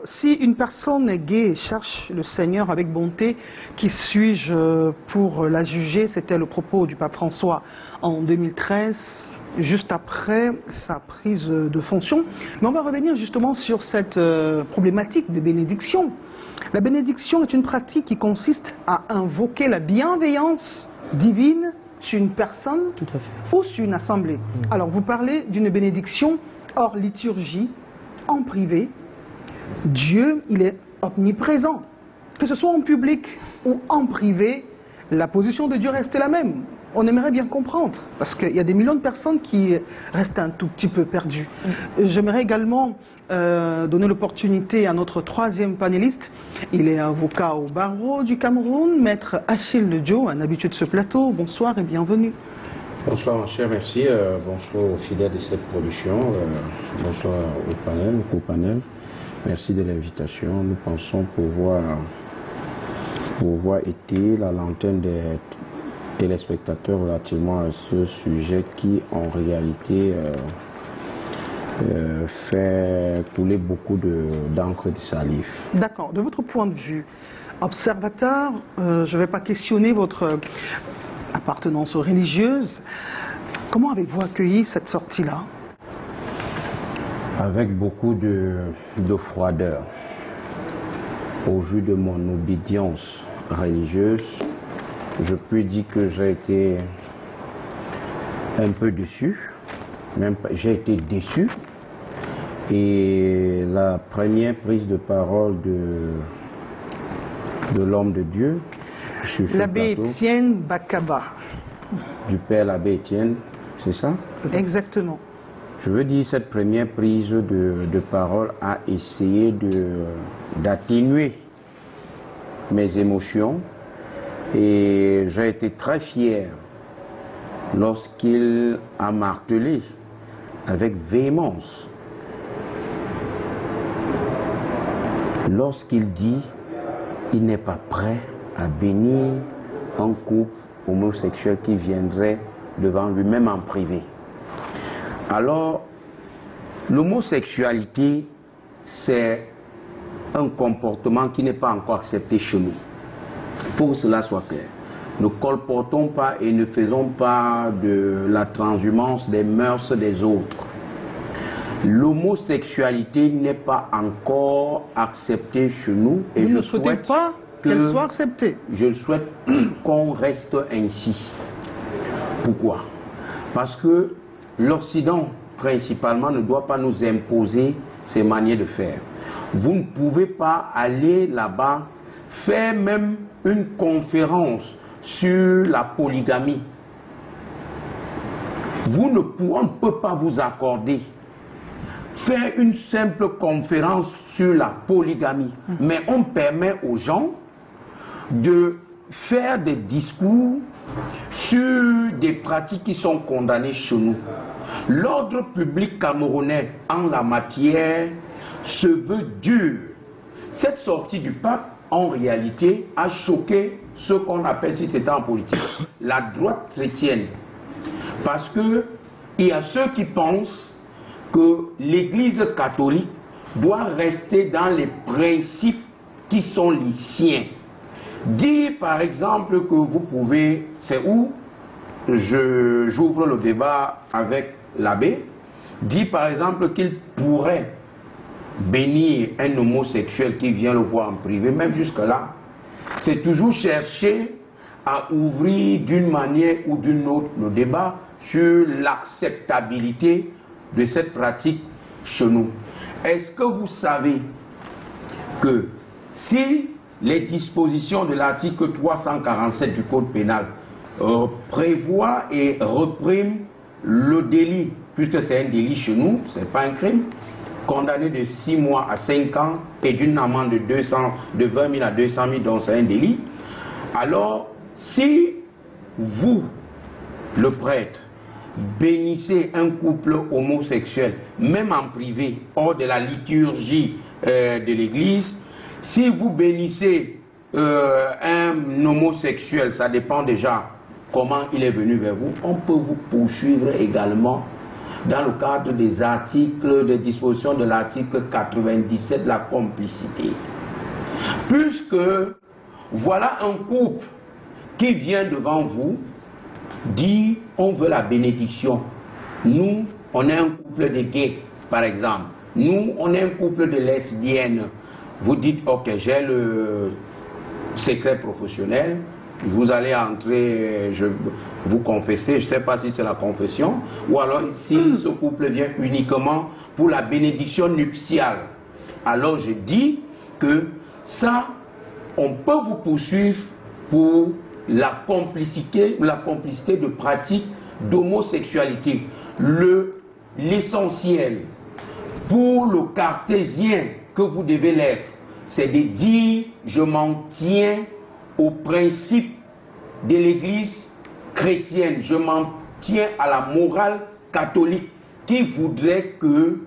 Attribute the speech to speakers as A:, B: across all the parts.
A: si une personne est gay et cherche le Seigneur avec bonté, qui suis-je pour la juger? C'était le propos du pape François en 2013, juste après sa prise de fonction. Mais on va revenir justement sur cette problématique de bénédiction. La bénédiction est une pratique qui consiste à invoquer la bienveillance divine sur une personne ou sur une assemblée. Alors, vous parlez d'une bénédiction hors liturgie, en privé. Dieu, il est omniprésent. Que ce soit en public ou en privé, la position de Dieu reste la même. On aimerait bien comprendre, parce qu'il y a des millions de personnes qui restent un tout petit peu perdues. J'aimerais également donner l'opportunité à notre troisième panéliste. Il est avocat au barreau du Cameroun, maître Achille Dio, un habitué de ce plateau. Bonsoir et bienvenue.
B: Bonsoir mon cher, merci. Bonsoir aux fidèles de cette production. Bonsoir au panel. Merci de l'invitation. Nous pensons pouvoir étayer la lanterne des téléspectateurs relativement à ce sujet qui en réalité fait couler beaucoup d'encre de salive.
A: D'accord. De votre point de vue, observateur, je ne vais pas questionner votre appartenance religieuse. Comment avez-vous accueilli cette sortie-là?
B: Avec beaucoup de froideur. Au vu de mon obédience religieuse, je peux dire que j'ai été un peu déçu, même j'ai été déçu. Et la première prise de parole de l'homme de Dieu,
A: l'abbé Étienne Bakaba.
B: Du père l'abbé Étienne, c'est ça?
A: Exactement.
B: Je veux dire, cette première prise de parole a essayé d'atténuer mes émotions et j'ai été très fier lorsqu'il a martelé avec véhémence, lorsqu'il dit qu'il n'est pas prêt à bénir un couple homosexuel qui viendrait devant lui-même en privé. Alors, l'homosexualité, c'est un comportement qui n'est pas encore accepté chez nous. Pour que cela soit clair, ne colportons pas et ne faisons pas de la transhumance des mœurs des autres. L'homosexualité n'est pas encore acceptée chez nous et
A: vous ne souhaitez pas qu'elle soit acceptée.
B: Je souhaite qu'on reste ainsi. Pourquoi? Parce que l'Occident, principalement, ne doit pas nous imposer ses manières de faire. Vous ne pouvez pas aller là-bas, faire même une conférence sur la polygamie. On ne peut pas vous accorder faire une simple conférence sur la polygamie. Mais on permet aux gens de faire des discours sur des pratiques qui sont condamnées chez nous. L'ordre public camerounais en la matière se veut dur. Cette sortie du pape, en réalité, a choqué ce qu'on appelle, si c'était en politique, la droite chrétienne. Parce qu'il y a ceux qui pensent que l'Église catholique doit rester dans les principes qui sont les siens. Dire par exemple que vous pouvez, c'est où j'ouvre le débat avec l'abbé, dire par exemple qu'il pourrait bénir un homosexuel qui vient le voir en privé, même jusque-là, c'est toujours chercher à ouvrir d'une manière ou d'une autre le débat sur l'acceptabilité de cette pratique chez nous. Est-ce que vous savez que si les dispositions de l'article 347 du Code pénal prévoient et repriment le délit, puisque c'est un délit chez nous, ce n'est pas un crime, condamné de 6 mois à 5 ans et d'une amende de 20 000 à 200 000, donc c'est un délit. Alors, si vous, le prêtre, bénissez un couple homosexuel, même en privé, hors de la liturgie de l'Église, si vous bénissez un homosexuel, ça dépend déjà comment il est venu vers vous, on peut vous poursuivre également dans le cadre des dispositions de l'article 97 de la complicité. Puisque voilà un couple qui vient devant vous, dit on veut la bénédiction. Nous, on est un couple de gays, par exemple. Nous, on est un couple de lesbiennes. Vous dites, ok, j'ai le secret professionnel, vous allez entrer, vous confesser, je ne sais pas si c'est la confession, ou alors si ce couple vient uniquement pour la bénédiction nuptiale. Alors je dis que ça, on peut vous poursuivre pour la complicité de pratiques d'homosexualité. L'essentiel pour le cartésien que vous devez l'être, c'est de dire je m'en tiens au principe de l'Église chrétienne, je m'en tiens à la morale catholique qui voudrait que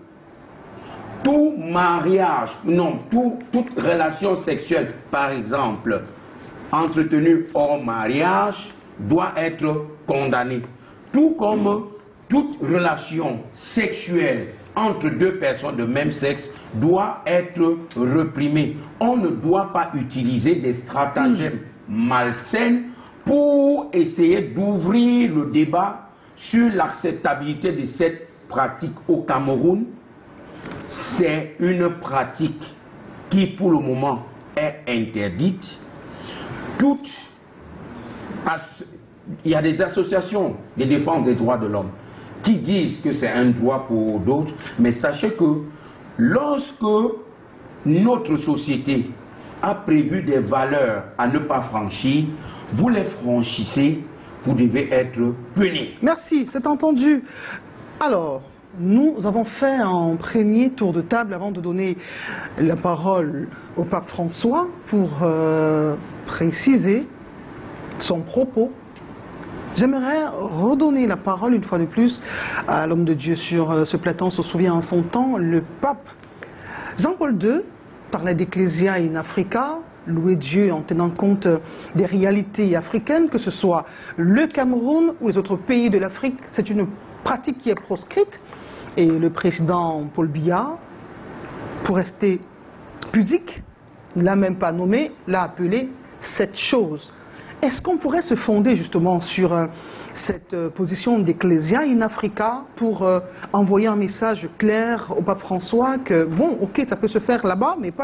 B: tout mariage, non, toute relation sexuelle, par exemple, entretenue hors mariage, doit être condamnée. Tout comme toute relation sexuelle entre deux personnes de même sexe doit être réprimée. On ne doit pas utiliser des stratagèmes malsains pour essayer d'ouvrir le débat sur l'acceptabilité de cette pratique au Cameroun. C'est une pratique qui, pour le moment, est interdite. Il y a des associations de défense des droits de l'homme qui disent que c'est un droit pour d'autres, mais sachez que lorsque notre société a prévu des valeurs à ne pas franchir, vous les franchissez, vous devez être puni.
A: Merci, c'est entendu. Alors, nous avons fait un premier tour de table avant de donner la parole au pape François pour préciser son propos. J'aimerais redonner la parole une fois de plus à l'homme de Dieu sur ce plateau. On se souvient en son temps, le pape Jean-Paul II parlait d'Ecclesia in Africa, louer Dieu en tenant compte des réalités africaines, que ce soit le Cameroun ou les autres pays de l'Afrique. C'est une pratique qui est proscrite. Et le président Paul Biya, pour rester pudique, ne l'a même pas nommé, l'a appelé cette chose. Est-ce qu'on pourrait se fonder justement sur cette position d'Ecclesia in Africa pour envoyer un message clair au pape François que, bon, ok, ça peut se faire là-bas, mais pas